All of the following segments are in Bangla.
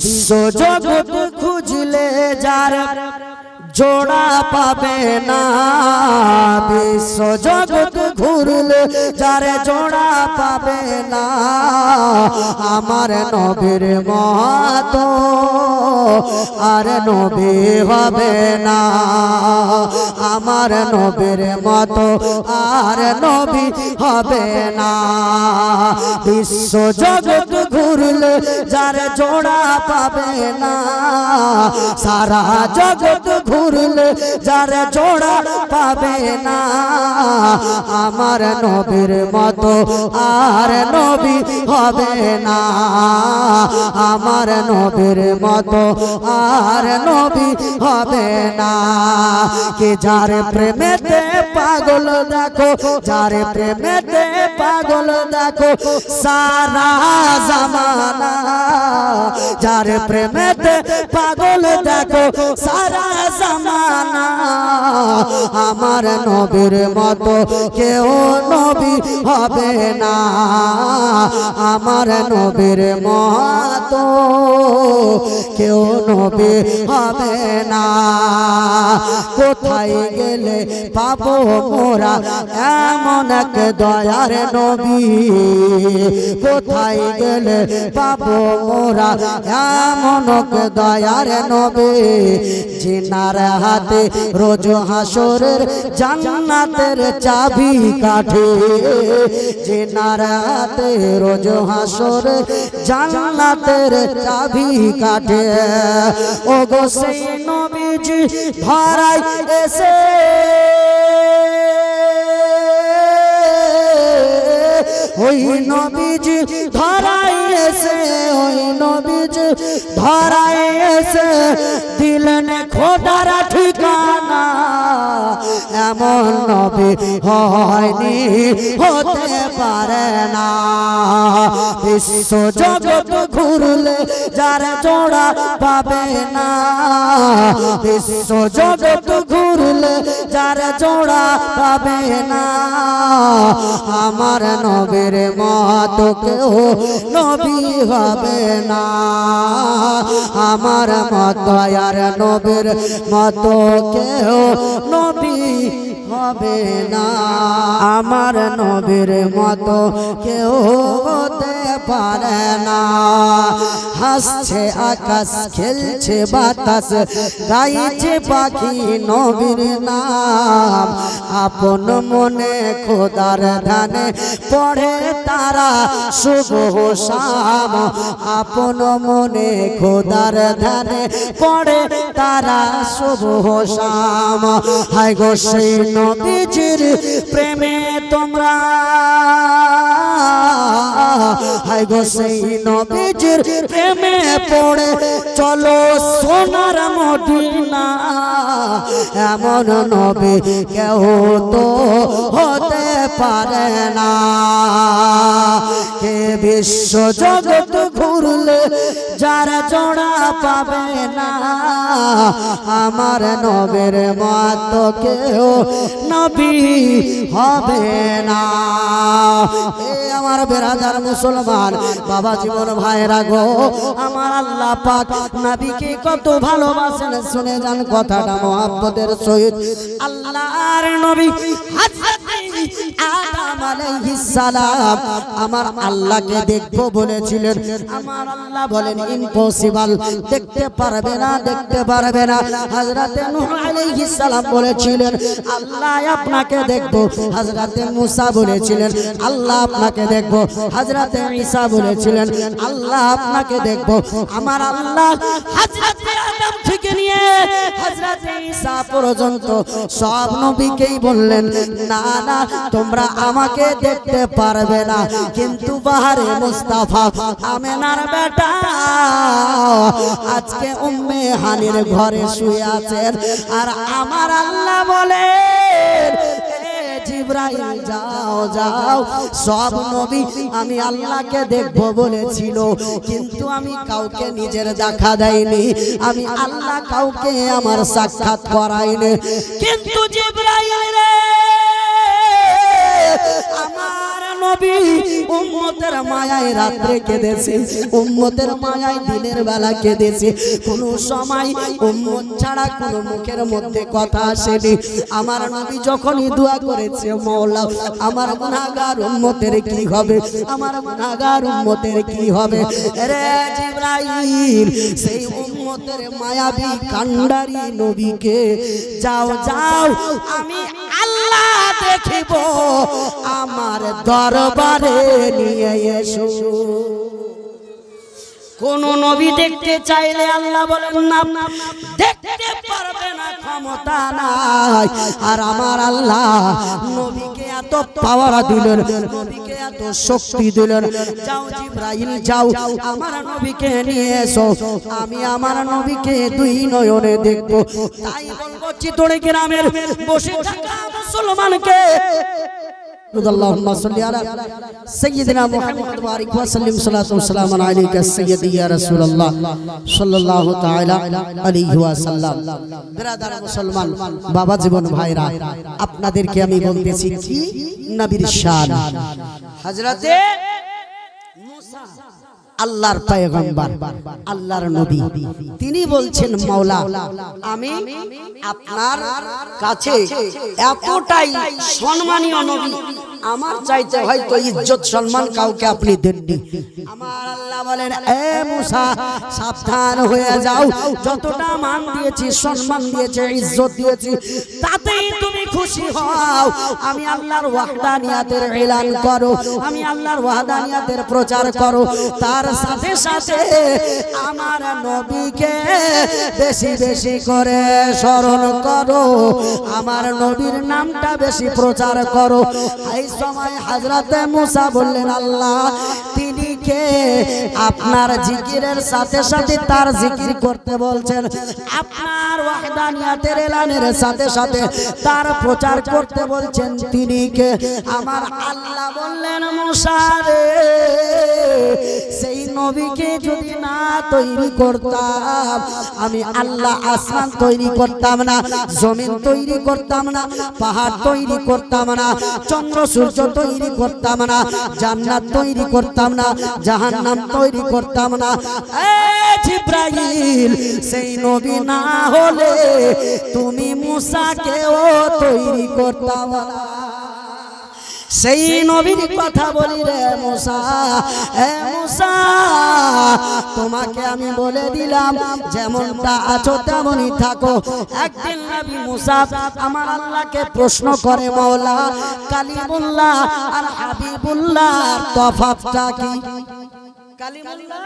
বিশ্ব জগৎ খুঁজলে যার জোড়া পাবে না, বিশ্ব জগৎ ঘুরলে যার জোড়া পাবে না, আমার নবীর মতো আর নবী হবে না, আমার নবীর মতো আর নবী হবে না। বিশ্ব জগৎ ঘুরলে যার জোড়া পাবে না, সারা জগৎ ঘুরলে যার জোড়া পাবে না, আমার নবীর মতো আর নবী হবে না, আমার নবীর মতো আর নবী হবে না। কে যার প্রেমেতে পাগল দেখো, যার প্রেমেতে পাগল দেখো সারা জামানা, যার প্রেমেতে পাগল দেখো সারা জামানা, আমার নবীর মতো কেউ নবী হবে না, আমার নবীর মতো কেউ নবী হবে না। কোথায় গেলে পাবো মোরা এমন এক দয়ার নবী, কোথায় গেলে পাবো মোরা এমন এক দয়ার নবী, জিনার হাতে রোজ হাসরের জান্নাতের চাবি কাঠে, জিনার হাতে রোজ হাসরের জান্নাতের চাবি কাঠে। ও গো সেই নবীজি ধরাই এসে ওই নবীজি ধরাই এসে, ওই নবীজি ধরাই এসে দিলেন খোদার ঠিকানা, এমন নবী হয়নি হতে পারে না। বিশ্ব জগৎ ঘুরলে যার জোড়া পাবে না, বিশ্ব জগৎ ঘুরলে যার জোড়া পাবে না, আমার নবীর মতো কেউ নবী হবে না, আমার মতো আর নবীর মতো কেউ নবী হবে না, আমার নবীর মতো কেউ হতে পারে না। হাসছে আকাশ খেলছে বাতাস গাইছে পাখি নবীর নাম, আপন মনে খোদার ধ্যানে পড়ে তারা শুভ শাম, আপন মনে খোদার ধ্যানে পড়ে তারা শুভ শাম। হায় গো সেই নবীজির প্রেমে তোমরা, হায় গো সেই নবীজির প্রেমে পড়ে চলো সোনার মদিনা, এমন নবী কেউ তো হতে পারে না। হে বিশ্ব জগৎ ঘুরলে যার জোড়া পাবে না, আমার নবীর মতো কেউ নবী হবে না। এ আমার বেরাদার মুসলমান বাবা জীবন ভাইরা গো, আমার আল্লাহ পাক নবীকে কত ভালোবাসেন শুনে যান কথাটা মহব্বতের সহিত। আল্লাহর নবী হযরত আদম আলাইহিস সালাম আমার আল্লাহকে দেখবো বলেছিলেন, আমার আল্লাহ বলেন ইম্পসিবল, দেখতে পারবে না, দেখতে পারবে না। হযরত নূহ আলাইহিস সালাম বলেছিলেন আল্লাহ আপনাকে দেখবো, হযরত মুসা বলেছিলেন আল্লাহ আপনাকে দেখবো, হযরত ঈসা বলেছিলেন আল্লাহ আপনাকে দেখবো। আমার আল্লাহ হযরত আদম থেকে নিয়ে হযরত ঈসা পর্যন্ত সব নবীকেই বললেন না না তোমরা আমাকে দেখতে পারবে না, কিন্তু বাহারে মুস্তাফা আমেনার বেটা আজকে উম্মে হানির ঘরে শুয়ে আছেন, আর আমার আল্লাহ বলেন জিবরাইল যাও যাও, সব নবী আমি আল্লাহকে দেখবো বলেছিল, কিন্তু আমি কাউকে নিজের দেখা দেয়নি, আমি আল্লাহ কাউকে আমার সাক্ষাৎ করাইনি। কিন্তু জিবরাইল রে আমার নবী উম্মতের মায়ায় রাত্রে কেঁদেছে, উম্মতের মায়ায় দিনের বেলা কেঁদেছে। কোন সময় উম্মত ছাড়া কোন মুখের মধ্যে কথা আসেনি। আমার নবী যখনই দোয়া করেছে, মাওলা আমার গুনাহগার উম্মতের কি হবে, আমার গুনাহগার উম্মতের কি হবে। রে জিবরাইল সেই উম্মতের মায়াবী কান্ডারি নবীকে যাও যাও আমি আল্লাহ দেখিব, আমার দরবারে নিয়ে এসো। কোন নবী দেখতে চাইলে আল্লাহ বলেন না, দেখতে পারবে না, ক্ষমতা নাই। আর আমার আল্লাহ নবীকে এত পাওয়ার দিলেন, নবীকে এত শক্তি দিলেন। যাও জিবরাইল যাও আমার নবীকে নিয়ে এসো, আমি আমার নবীকে দুই নয়নে দেখব। তাই বলবো চিতড়ে গ্রামের বসে থাকা মুসলমানকে اللهم صل على سيدنا محمد وبارك وسلم صلاة وسلام عليك سيدي يا رسول الله صلى الله تعالى عليه وسلم। বিরাদার মুসলমান বাবা জীবন ভাইরা, আপনাদেরকে আমি বলতেছি কি নবীর শান। হযরতে মুসা আল্লাহর পয়গম্বর, আল্লাহর নবী, তিনি বলছেন মাওলা আমি আপনার কাছে এতটাই সম্মানীয় নবী, আমার চাইতে হয়তো ইজ্জত সম্মান কাউকে আপনি দেননি। আমার আল্লাহ বলেন এ মুসা সাবধান হয়ে যাও, যতটা মান দিয়েছি, সম্মান দিয়েছি, ইজ্জত দিয়েছি, তাতেই তুমি খুশি হও। আমি আল্লাহর ওয়াহদানিয়াতের এলান করো, আমি আল্লাহর ওয়াহদানিয়াতের প্রচার করো। তার সাথে সাথে আমার নবীকে বেশি বেশি করে স্মরণ করো, আমার নবীর নামটা বেশি প্রচার করো। এই সময় হযরতে মুসা বললেন আল্লাহ তিনি কে? আপনার জিকিরের সাথে সাথে তার জিকির করতে বলছেন, আপনার ওয়াহদানিয়াতের এলানের সাথে সাথে তার প্রচার করতে বলছেন, তিনি কে? আমার আল্লাহ বললেন মুসা রে, সেই নবীকে যদি না তৈরি করতাম, আমি আল্লাহ আসমান তৈরি করতাম না, জমিন তৈরি করতাম না, পাহাড় তৈরি করতাম না, চন্দ্র সূর্য তৈরি করতাম না, জান্নাত তৈরি করতাম না, জাহান্নাম তৈরি করতাম না। জিবরাইল সেই নবী না হলে তুমি মুসাকেও তৈরি করতাম না। সেই নবীর কথা বলি রে মুসা, হে মুসা তোমাকে আমি বলে দিলাম যেমনটা আছো তেমনই থাকো। একদিন নবী মুসা আমার আল্লাহকে প্রশ্ন করে, মাওলা কালিমুল্লাহ আর হাবিবুল্লাহর তফাৎটা কি? কালিমুল্লাহ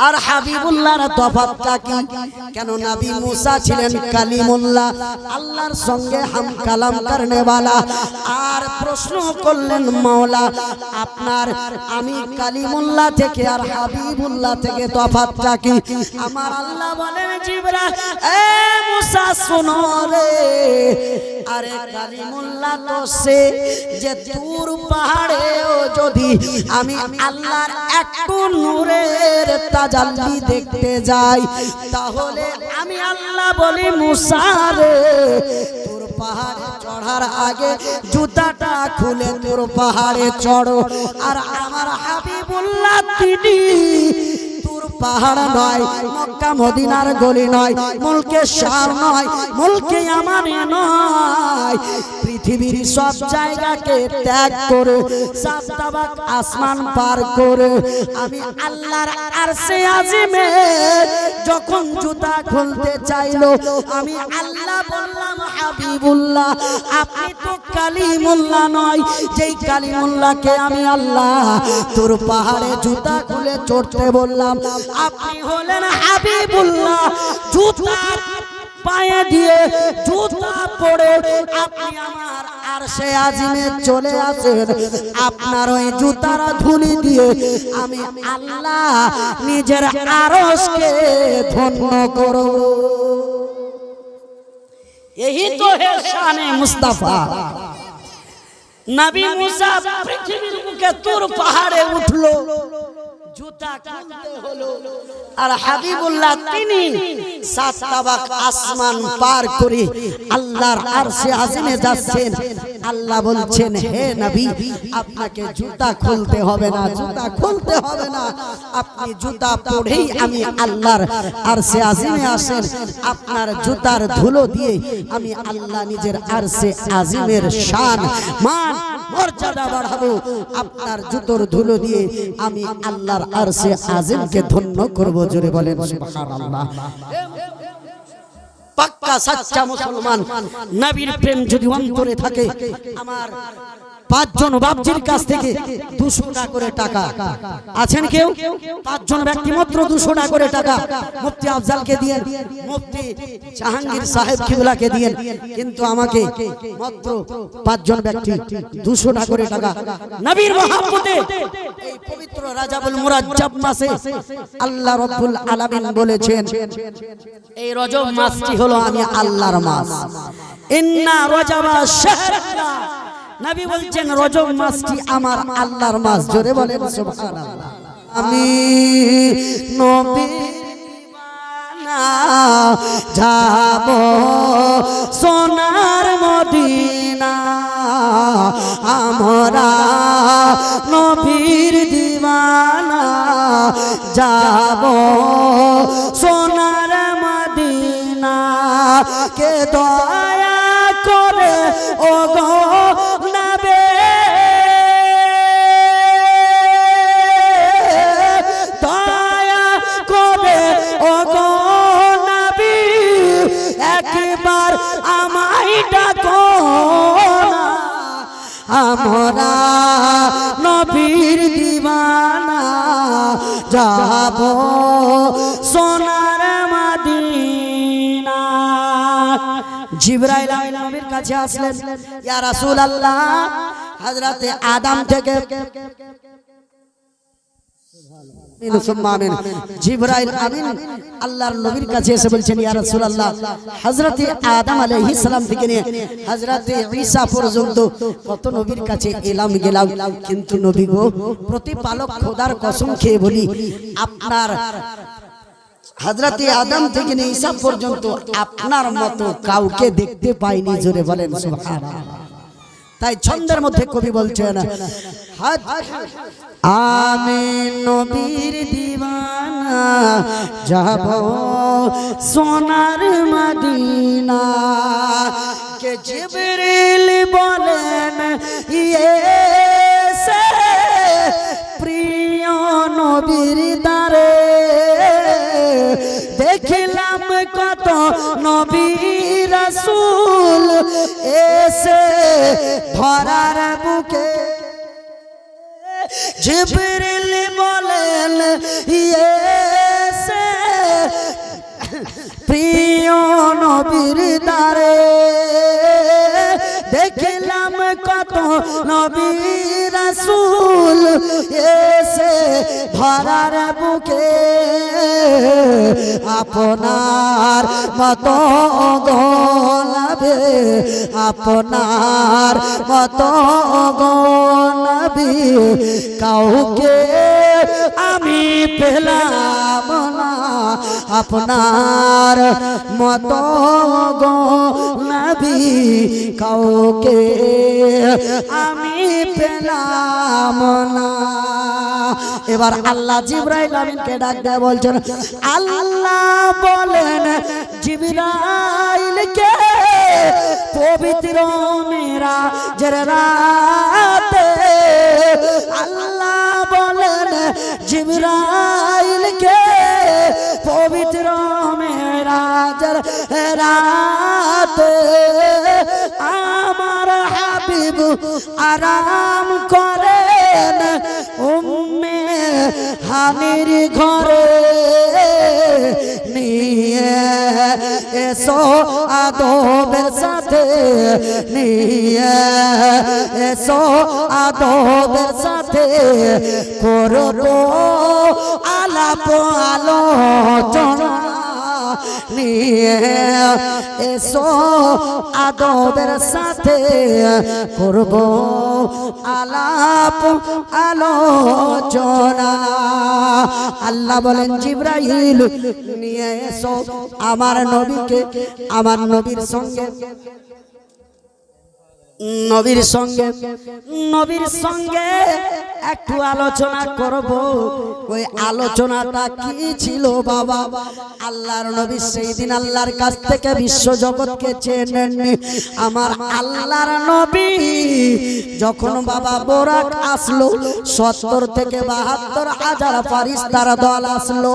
আর হাবিবুল্লাহর তফাৎটা কি? কেন নবী মুসা ছিলেন কালিমুল্লাহ, আল্লাহর সঙ্গে হাম কালাম করনে वाला। আর প্রশ্ন করলেন মাওলা আপনার আমি কালিমুল্লাহ থেকে আর হাবিবুল্লাহ থেকে তফাৎটা কি? আমার আল্লাহ বলেন জিবরাইল এ মুসা শোনো রে, আরে কালিমুল্লাহ তো সে যে তুর পাহাড়েও যদি আমি আল্লাহর একটু নূরের তাজাল্লি দেখতে যাই, তাহলে আমি আল্লাহ বলি মুসা রে তোর পাহাড়ে চড়ার আগে জুতাটা খুলে তোর পাহাড়ে চড়ো। আর আমার হাবিবুল্লাহ তিনি পাহাড় নয়, মক্কা মদিনার গলি নয়, মুলকে শাম নয়, মুলকে আমানে নয়, পৃথিবীর সব জায়গাকে ত্যাগ করে সাত তাবাক আসমান পার করে আমি আল্লাহর আরশে আজিমে যখন জুতা খুলতে চাইলো, আমি আল্লাহ বললাম হাবিবুল্লাহ আপনি তো কালিমুল্লাহ নয়, যেই কালিমুল্লাহকে আমি আল্লাহ তোর পাহাড়ে জুতা খুলে চড়তে বললাম, আপনি হলেন হাবিবুল্লাহ। জুতা পায়ে দিয়ে জুতা পরে আপনি আমার আরশে আজিমে চলে আসেন, আপনার ওই জুতার ধুলি দিয়ে আমি আল্লাহ নিজের আরশকে ধন্য করব। यही तो है शाने मुस्तफा। नबी मूसा पृथ्वीर मुखे तुर पहाड़े उठलो, জুতা খুলতে হলো, আর হাবিবুল্লাহ তিনি সাত তাবাক আসমান পার করে আল্লাহর আরশে আজিমে যাচ্ছেন। আল্লাহ বলছেন হে নবী আপনাকে জুতা খুলতে হবে না, জুতা খুলতে হবে না, আপনি জুতা পরেই আমি আল্লাহর আরশে আজিমে আসেন, আপনার জুতার ধুলো দিয়ে আমি আল্লাহ নিজের আরশে আজিমের শান মান মর্যাদা বাড়াবো, আপনার জুতোর ধুলো দিয়ে আমি আল্লাহর আরশে আজিমকে ধন্য করব। জোরে বলেন সুবহানাল্লাহ। পাক্কা সাচ্চা মুসলমান নবীর প্রেম যদি অন্তরে থাকে, আমার পাঁচজন বাপজির কাছ থেকে 200 টাকা করে টাকা আছেন কেউ? পাঁচজন ব্যক্তি মাত্র 200 টাকা করে টাকা মুফতি আফজালকে দিয়েন, মুফতি জাহাঙ্গীর সাহেব কিবলাকে দিয়েন, কিন্তু আমাকে মাত্র পাঁচজন ব্যক্তি 200 টাকা করে টাকা নবীর মহব্বতে এই পবিত্র রাজাবুল মুরাজ্জাব মাসে আল্লাহ রাব্বুল আলামিন বলেছেন এই রজব মাসটি হলো আমি আল্লাহর মাস, ইন্না রজাবা শাহরুল্লাহ। নবী বলছেন রজব মাসটি আমার আল্লাহর মাস। জোরে বলেন সুবহানাল্লাহ। আমি নবী দিওয়ানা যাব সোনার মদিনা, আমরা নবীর দিওয়ানা যাব সোনার মদিনা, কে দয়া করে ও গো আমরা নবীর দিওয়ানা যাব সোনার মদিনা। জিবরাইল আমিন নবীর কাছে আসলেন, ইয়া রাসূলুল্লাহ হযরতে আদম থেকে জিবরাইল আমিন আল্লাহর নবীর কাছে এসে বলছেন ইয়া রাসূলুল্লাহ হযরতে আদম আলাইহিস সালাম থেকে নিয়ে হযরতে ঈসা পর্যন্ত কত নবীর কাছে এলাম গেলাম, কিন্তু নবী গো প্রতিপালক খোদার কসম খেয়ে বলি আপনার হযরতে আদম থেকে নিয়ে ঈসা পর্যন্ত আপনার মতো কাউকে দেখতে পাইনি। জোরে বলেন সুবহানাল্লাহ। তাই ছন্দের মধ্যে কবি বলছেন আমি নবীর দিওয়ানা যাব সোনার মদিনা, কে জিবরিল বলেন ইয়েসে প্রিয় নবীর দারে, দেখিলাম কত নবী রাসূল এসে ধরার বুকে, জিবরিল বলেন ইয়েসে প্রিয় নবীর দারে, দেখিলাম কত নবী রাসূল এসে ধরার বুকে, আপনার মতো গোলাপে আপনার মতো গোলাপি কাউকে আমি পেলাম না, আপনার মতো গোলাপি কাউকে আমি পেলাম না। এবার আল্লাহ জিবরাইল আমিনকে ডাক দেয়, বলছেন আল্লাহ বলেন জিবরাইলকে পবিত্র মেরাজের রাতে, আল্লাহ বলেন জিবরাইলকে পবিত্র মেরাজের রাতে, আমার হাবিব আরাম করেন উম্মে হানির ঘরে, নিয়ে এসো আদবের সাথে, নিয়ে এসো আদবের সাথে, করবো আলাপ আলোচনা, নিয়ে এসো আদবের সাথে, করব আলাপ আলোচনা। আল্লাহ বলেন জিবরাইল নিয়ে এসো আমার নবীকে, আমার নবীর সঙ্গে নবীর সঙ্গে একটু আলোচনা করব। ওই আলোচনাটা কি ছিল বাবা? আল্লাহর নবী সেই দিন আল্লাহর কাছ থেকে বিশ্ব জগৎকে চেয়ে নেননি। আমার আল্লাহর নবী যখন বাবা বোরাক আসলো, 70 থেকে 72 হাজার ফারিস্তার দল আসলো,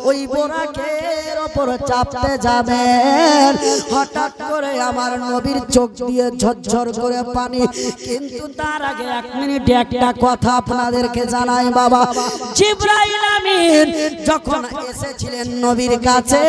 ওই বোরাকের ওপর চাপতে যাবেন, হঠাৎ করে আমার নবীর চোখ দিয়ে ঝরঝর করে পানি। কিন্তু তার আগে 1 মিনিট একটা কথা আপনাদেরকে জানাই বাবা। জিবরাইল আমিন যখন এসেছিলেন নবীর কাছে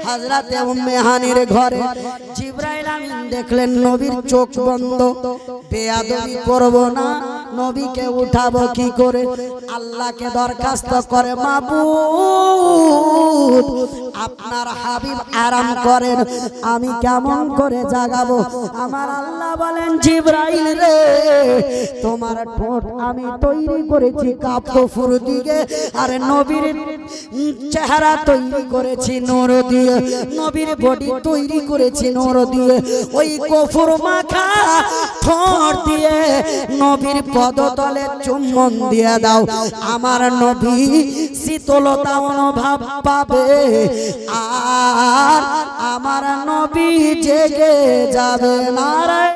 হযরতে উম্মে হানির ঘরে, জিবরাইল আমিন দেখলেন নবীর চোখ বন্ধ। বেয়াদবি করব না, নবীকে উঠাবো কি করে? আল্লাহকে দরখাস্ত করে, মাবুদ আপনার হাবিব আরাম করেন, আমি কেমন করে জাগাবো? আমার আল্লাহ বলেন, জিবরাইল রে, তোমার ঠোঁট আমি তৈরি করেছি কাফুর দিয়ে, আর নবীর চেহারা তৈরি করেছি নূর দিয়ে, নবীর বডি তৈরি করেছি নূর দিয়ে। ওই কফুর মাখা ঠোঁট দিয়ে নবীর পদতলে চুম্বন দিয়ে দাও, আমার নবী শীতলতা অনুভব পাবে, আর আমার নবী জেগে যাবে। নারায়ণ।